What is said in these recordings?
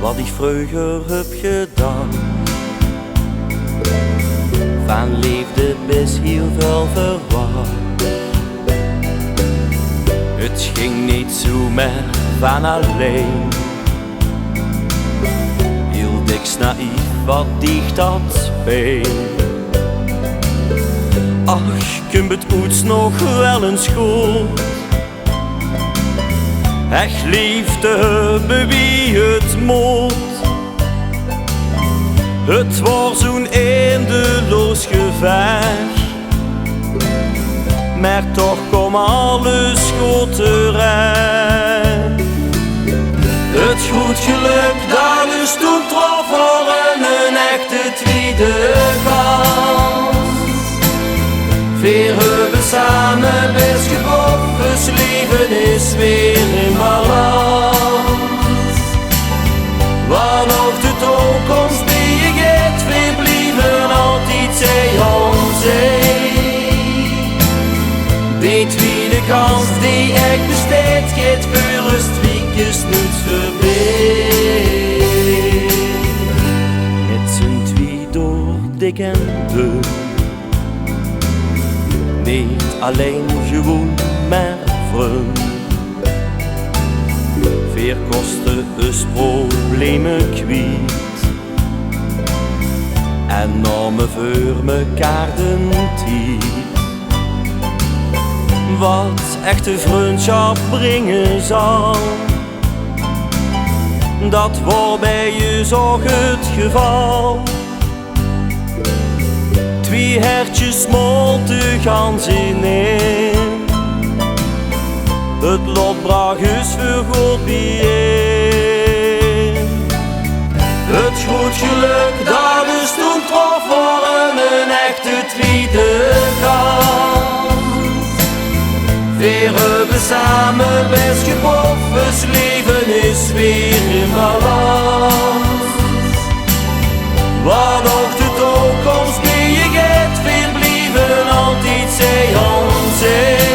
wat ik vroeger heb gedaan. Van liefde is heel veel verwacht. Het ging niet zomaar van alleen. Heel dik naïef wat dicht dat speen. Ach, kunt het oets nog wel eens goed. Echt liefde hebben wie het moet. Het was zo'n eindeloos gevecht, maar toch kwam alles goed terecht. Het goed geluk dat is toen trof voor een echte tweede kans. Weer hebben samen best gebocht, dus leven is weer in balans. Wat nog de toekomst die je geeft, we blijven altijd zij om zee. Die tweede kans die echt besteedt, gaat voor een streekjes niet voorbij. Met z'n twee door dik en dun, niet alleen gewoon maar vriend. Veer kosten is problemen kwijt en namen voor mekaar de tijd. Wat echte vriendschap brengen zal, dat wordt bij je zorg het geval. Twee hertjes smolten gans ineen. Het lot bracht is voor goed bijeen. Het goed geluk dat is toen trof voor een echte tweede kans. Weer hebben samen best gebocht, dus leven is weer in balans. Wat nog de toekomst die je geeft, weer blijven altijd zij om zee.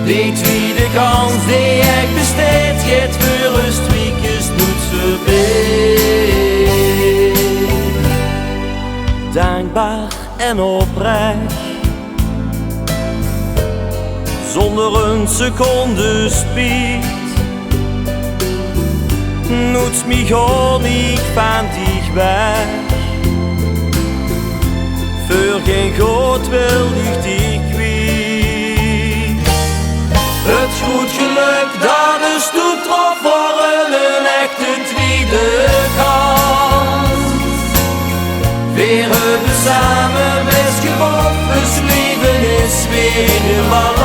Die tweede kans die ik besteed, gaat voor een streekjes niet voorbij. Dankbaar en oprecht, zonder een seconde spijt. Noet mij gewoon niet van dichtbij. Voor geen goed wil ik die kwijt. Het goed geluk dat is toetrof voor een echte tweede kans. Weer hebben samen best gebocht, dus leven is weer in balans.